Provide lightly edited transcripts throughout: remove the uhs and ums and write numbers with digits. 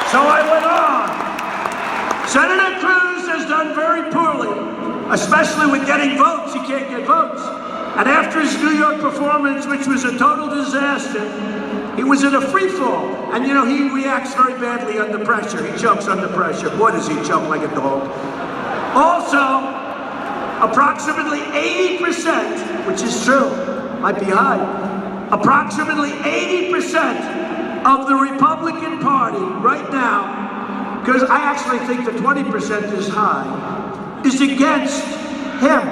So I went on. Senator Cruz has done very poorly, especially with getting votes. He can't get votes. And after his New York performance, which was a total disaster, he was in a free fall. And you know, he reacts very badly under pressure. He chokes under pressure. Boy, does he choke like a dog. Also, approximately 80%, which is true, might be high, approximately 80% of the Republican Party right now, because I actually think the 20% is high, is against him.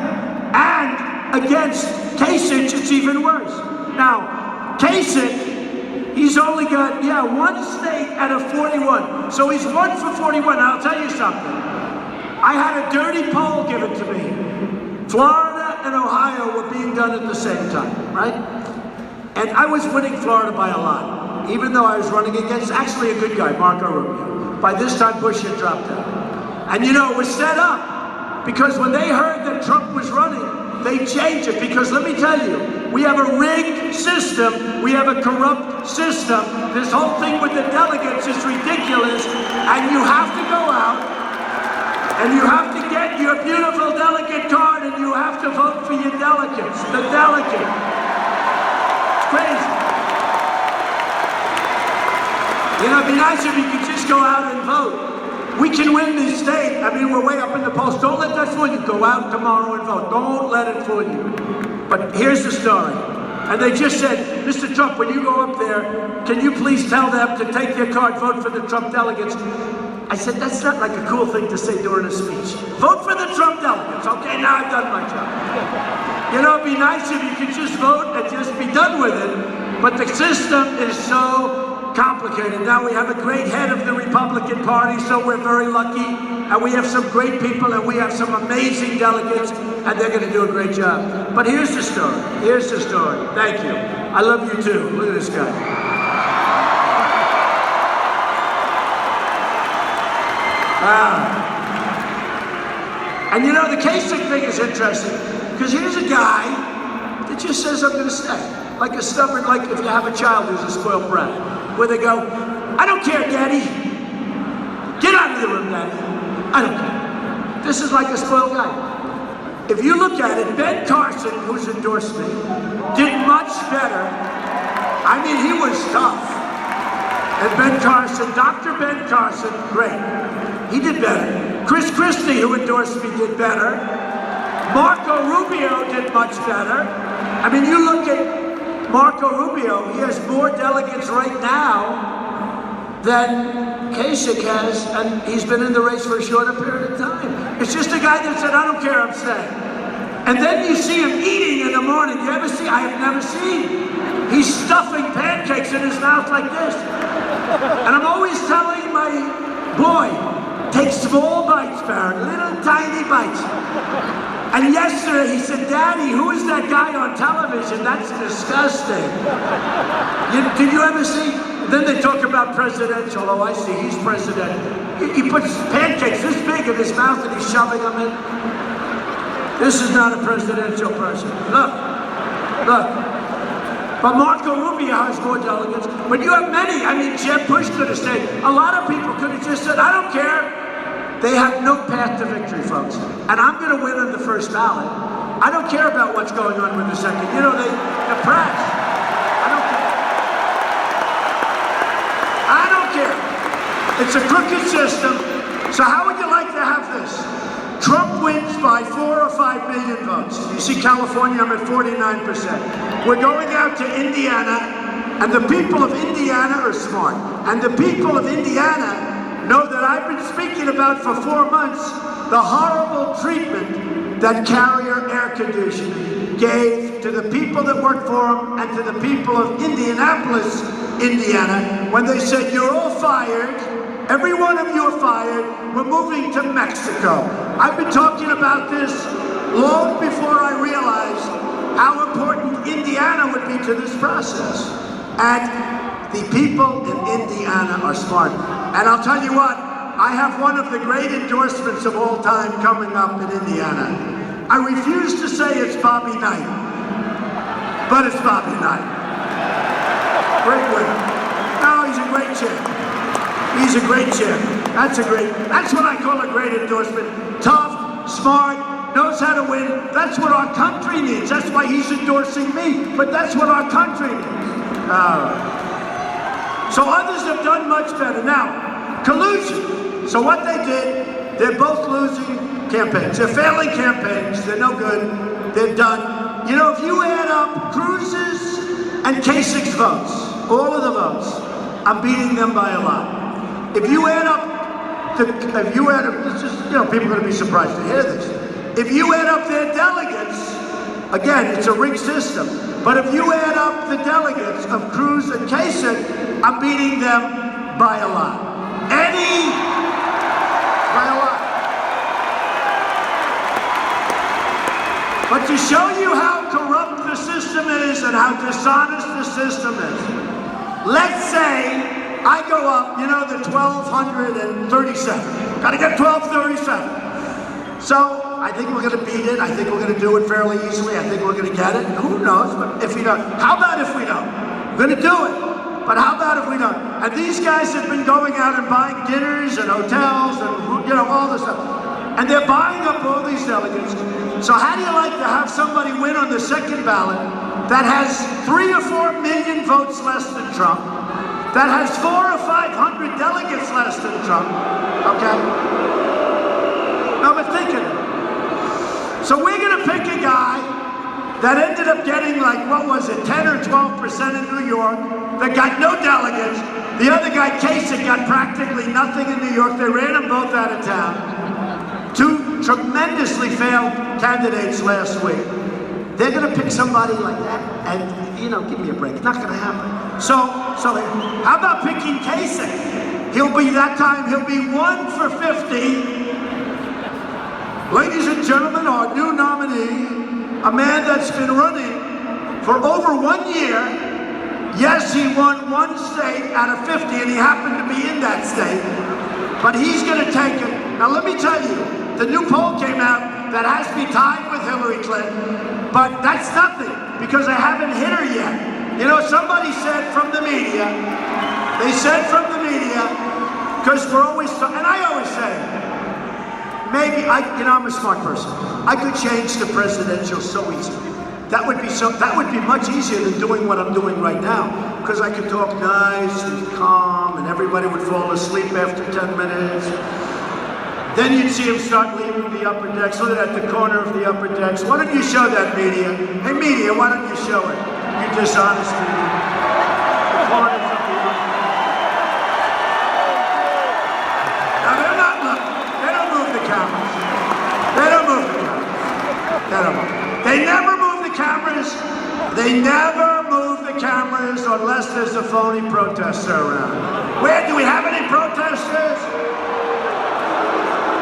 And against Kasich, it's even worse. Now, Kasich, he's only got, one state out of 41. So he's 1 for 41. Now, I'll tell you something. I had a dirty poll given to me. Florida and Ohio were being done at the same time, right? And I was winning Florida by a lot, even though I was running against actually a good guy, Marco Rubio. By this time, Bush had dropped out. And you know, it was set up because when they heard that Trump was running, they changed it. Because let me tell you, we have a rigged system, we have a corrupt system. This whole thing with the delegates is ridiculous, and you have to go out and you have to get your beautiful delegate card and you have to vote for your delegates, the delegate. It's crazy. You know, it'd be nice if you could just go out and vote. We can win this state. I mean, we're way up in the polls. Don't let that fool you. Go out tomorrow and vote. Don't let it fool you. But here's the story. And they just said, Mr. Trump, when you go up there, can you please tell them to take their card, vote for the Trump delegates? I said, that's not like a cool thing to say during a speech. Vote for the Trump delegates. Okay, now I've done my job. You know, it'd be nice if you could just vote and just be done with it. But the system is so complicated. Now we have a great head of the Republican Party, so we're very lucky. And we have some great people, and we have some amazing delegates, and they're going to do a great job. But here's the story. Here's the story. Thank you. I love you too. Look at this guy. And you know, the Kasich thing is interesting, because here's a guy that just says, I'm going to stay. Like a stubborn, like if you have a child who's a spoiled brat, where they go, I don't care, Daddy. Get out of the room, Daddy. I don't care. This is like a spoiled guy. If you look at it, Ben Carson, who's endorsed me, did much better. I mean, he was tough. And Ben Carson, Dr. Ben Carson, great. He did better. Chris Christie, who endorsed me, did better. Marco Rubio did much better. I mean, you look at Marco Rubio, he has more delegates right now than Kasich has, and he's been in the race for a shorter period of time. It's just a guy that said, I don't care, I'm staying. And then you see him eating in the morning. You ever see? I have never seen. He's stuffing pancakes in his mouth like this. And I'm always telling my boy, take small bites, Barron, little tiny bites. And yesterday he said, Daddy, who is that guy on television? That's disgusting. Did you ever see? Then they talk about presidential. Oh, I see, he's president. He puts pancakes this big in his mouth and he's shoving them in. This is not a presidential person. Look. But Marco Rubio has more delegates. But you have many. I mean, Jeb Bush could have stayed. A lot of people could have just said, I don't care. They have no path to victory, folks. And I'm going to win on the first ballot. I don't care about what's going on with the second. You know, the press. I don't care. It's a crooked system. So how would you like to have this? Trump wins by 4 or 5 million votes. You see California, I'm at 49%. We're going out to Indiana, and the people of Indiana are smart. And the people of Indiana know that I've been speaking about for 4 months the horrible treatment that Carrier Air Conditioning gave to the people that work for them and to the people of Indianapolis, Indiana, when they said, you're all fired, every one of you are fired, we're moving to Mexico. I've been talking about this long before I realized how important Indiana would be to this process. And the people in Indiana are smart. And I'll tell you what, I have one of the great endorsements of all time coming up in Indiana. I refuse to say it's Bobby Knight, but it's Bobby Knight. Great winner. No, he's a great champ. He's a great champion. That's what I call a great endorsement. Tough, smart, knows how to win. That's what our country needs. That's why he's endorsing me. But that's what our country needs. So others have done much better. Now, collusion. So what they did, they're both losing campaigns. They're failing campaigns. They're no good. They're done. You know, if you add up Cruz's and Kasich's votes, all of the votes, I'm beating them by a lot. If you add up, this is, you know, people are going to be surprised to hear this. If you add up their delegates, again, it's a rigged system, but if you add up the delegates of Cruz and Kasich, I'm beating them by a lot. By a lot. But to show you how corrupt the system is and how dishonest the system is, let's say I go up, you know, the 1,237. Got to get 1,237. So I think we're going to beat it. I think we're going to do it fairly easily. I think we're going to get it. Who knows? But if we don't, how about if we don't? We're going to do it. But how about if we don't? And these guys have been going out and buying dinners and hotels and, you know, all this stuff. And they're buying up all these delegates. So how do you like to have somebody win on the second ballot that has 3 or 4 million votes less than Trump, that has 400 or 500 delegates less than Trump, okay? No, but think of it. So we're gonna pick a guy that ended up getting like, what was it, 10 or 12% in New York, that got no delegates. The other guy, Kasich, got practically nothing in New York. They ran them both out of town. 2 tremendously failed candidates last week. They're gonna pick somebody like that, and you know, give me a break, it's not gonna happen. So how about picking Kasich? He'll be 1 for 50. Ladies and gentlemen, our new nominee, a man that's been running for over 1 year. Yes, he won 1 state out of 50, and he happened to be in that state, but he's gonna take it. Now let me tell you, the new poll came out that has me tied with Hillary Clinton, but that's nothing, because I haven't hit her yet. You know, somebody said from the media, because we're always, and I always say, maybe, I'm a smart person. I could change the presidential so easy. That would be much easier than doing what I'm doing right now, because I could talk nice and calm, and everybody would fall asleep after 10 minutes. Then you'd see him start leaving the upper decks. Look at the corner of the upper decks. Why don't you show that, media? Hey, media, why don't you show it? You dishonest media. The corners of the upper decks. Now, they're not looking. They don't move the cameras. They don't move the cameras. They never move the cameras. They never move the cameras unless there's a phony protester around. Where do we have any protesters?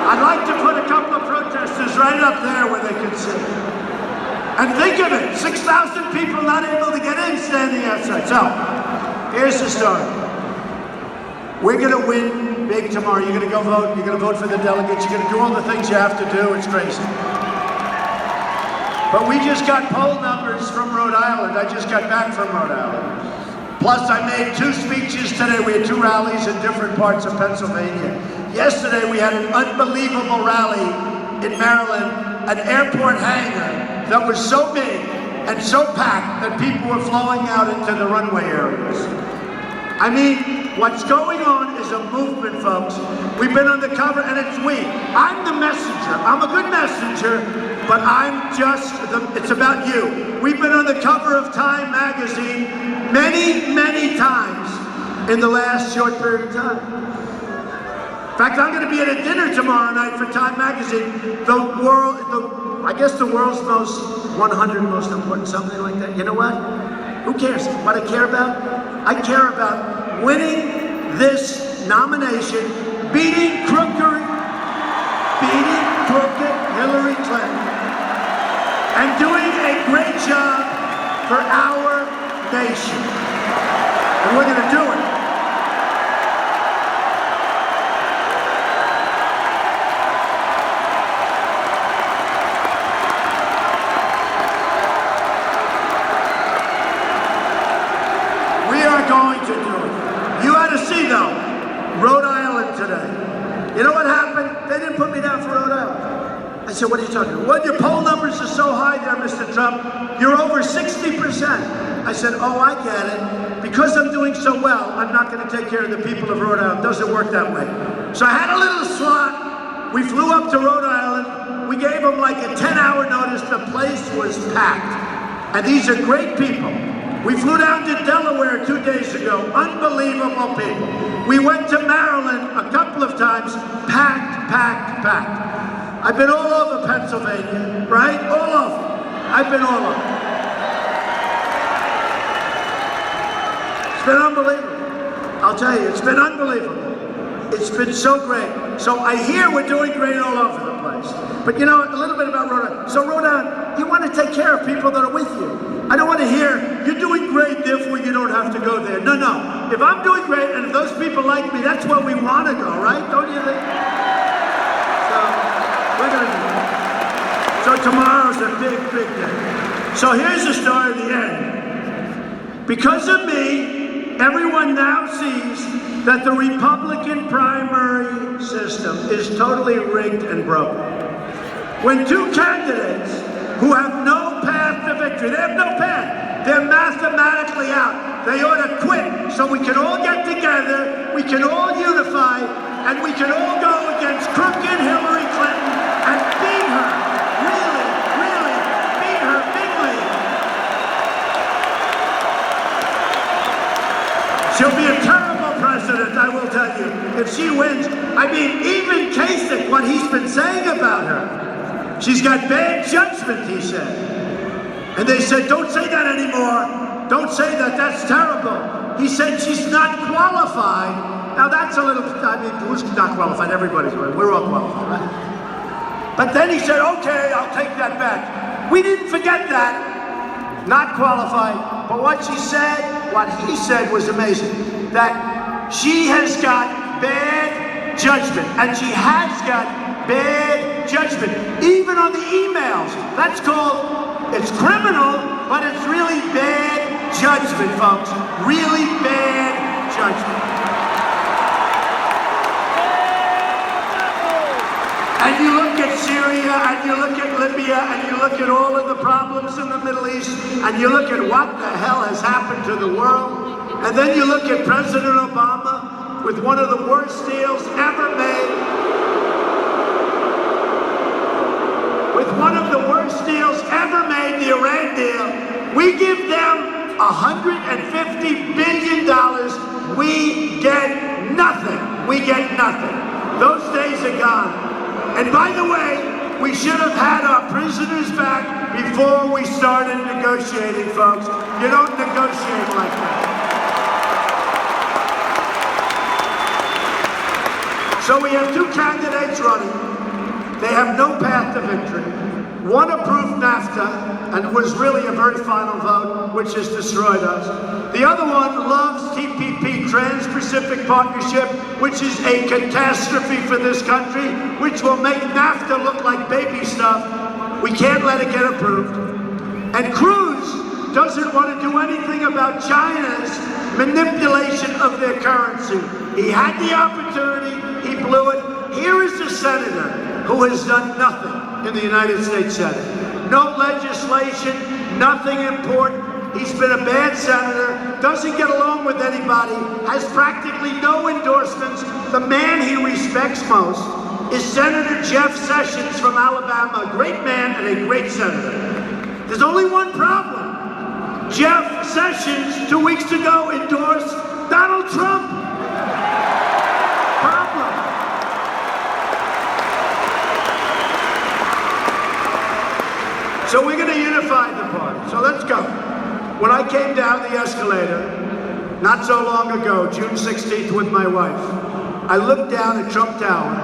I'd like to put a couple of protesters right up there where they can see. And think of it, 6,000 people not able to get in standing outside. So, here's the story. We're gonna win big tomorrow. You're gonna go vote, you're gonna vote for the delegates, you're gonna do all the things you have to do, it's crazy. But we just got poll numbers from Rhode Island. I just got back from Rhode Island. Plus, I made 2 speeches today. We had 2 rallies in different parts of Pennsylvania. Yesterday, we had an unbelievable rally in Maryland, an airport hangar that was so big and so packed that people were flowing out into the runway areas. I mean, what's going on is a movement, folks. We've been on the cover, and it's we. I'm the messenger. I'm a good messenger, but it's about you. We've been on the cover of Time magazine many, many times in the last short period of time. In fact, I'm going to be at a dinner tomorrow night for Time magazine. I guess the world's 100 most important, something like that. You know what? Who cares? What I care about? I care about winning this nomination, beating crooked Hillary Clinton, and doing a great job for our nation. And we're going to do it. Going to do it. You ought to see, though, Rhode Island. You know what happened? They didn't put me down for Rhode Island. I said, what are you talking about? Well, your poll numbers are so high there, Mr. Trump. You're over 60%. I said, oh, I get it. Because I'm doing so well, I'm not going to take care of the people of Rhode Island. It doesn't work that way. So I had a little slot. We flew up to Rhode Island. We gave them like a 10-hour notice. The place was packed. And these are great people. We flew down to Delaware 2 days ago. Unbelievable people. We went to Maryland a couple of times. Packed, packed, packed. I've been all over Pennsylvania, right? All over. I've been all over. It's been unbelievable. I'll tell you, it's been unbelievable. It's been so great. So I hear we're doing great all over the place. But you know, a little bit about Rhode Island. So Rhode Island, you want to take care of people that are with you. I don't want to hear, you're doing great, therefore you don't have to go there. No, no. If I'm doing great and if those people like me, that's where we want to go, right? Don't you think? So, we're going to do that. So tomorrow's a big, big day. So here's the story of the end. Because of me, everyone now sees that the Republican primary system is totally rigged and broken. When two candidates who have no path to victory, they have no path, they're mathematically out. They ought to quit so we can all get together, we can all unify, and we can all go against crooked Hillary Clinton and beat her. Really, really beat her bigly. She'll be a terrible president, I will tell you, if she wins. I mean, even Kasich, what he's been saying about her, she's got bad judgment, he said. And they said, don't say that anymore. Don't say that, that's terrible. He said she's not qualified. Now that's a little, I mean, who's not qualified? Everybody's qualified. We're all qualified, right? But then he said, okay, I'll take that back. We didn't forget that. Not qualified. But what she said, what he said was amazing. That she has got bad judgment. And she has got bad judgment. Even on the emails. That's called, it's criminal, but it's really bad judgment, folks. Really bad judgment. And you look at Syria, and you look at Libya, and you look at all of the problems in the Middle East, and you look at what the hell has happened to the world, and then you look at President Obama with one of the worst deals ever made, with one of the worst deals ever made, the Iran deal. We give them $150 billion. We get nothing. We get nothing. Those days are gone. And by the way, we should have had our prisoners back before we started negotiating, folks. You don't negotiate like that. So we have two candidates running. They have no path to victory. One approved NAFTA and was really a very final vote, which has destroyed us. The other one loves TPP, Trans-Pacific Partnership, which is a catastrophe for this country, which will make NAFTA look like baby stuff. We can't let it get approved. And Cruz doesn't want to do anything about China's manipulation of their currency. He had the opportunity, he blew it. Here is a senator who has done nothing in the United States Senate. No legislation, nothing important. He's been a bad senator, doesn't get along with anybody, has practically no endorsements. The man he respects most is Senator Jeff Sessions from Alabama, a great man and a great senator. There's only one problem. Jeff Sessions, 2 weeks ago, endorsed Donald Trump. Problem. So we're going to unify the party. So let's go. When I came down the escalator, not so long ago, June 16th with my wife, I looked down at Trump Tower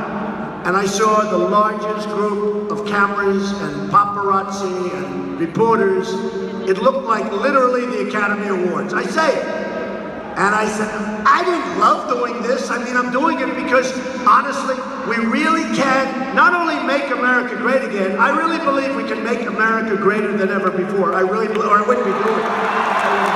and I saw the largest group of cameras and paparazzi and reporters. It looked like literally the Academy Awards. I say it. And I said, I didn't love doing this. I mean, I'm doing it because, honestly, we really can not only make America great again, I really believe we can make America greater than ever before. I really believe, or I wouldn't be doing it.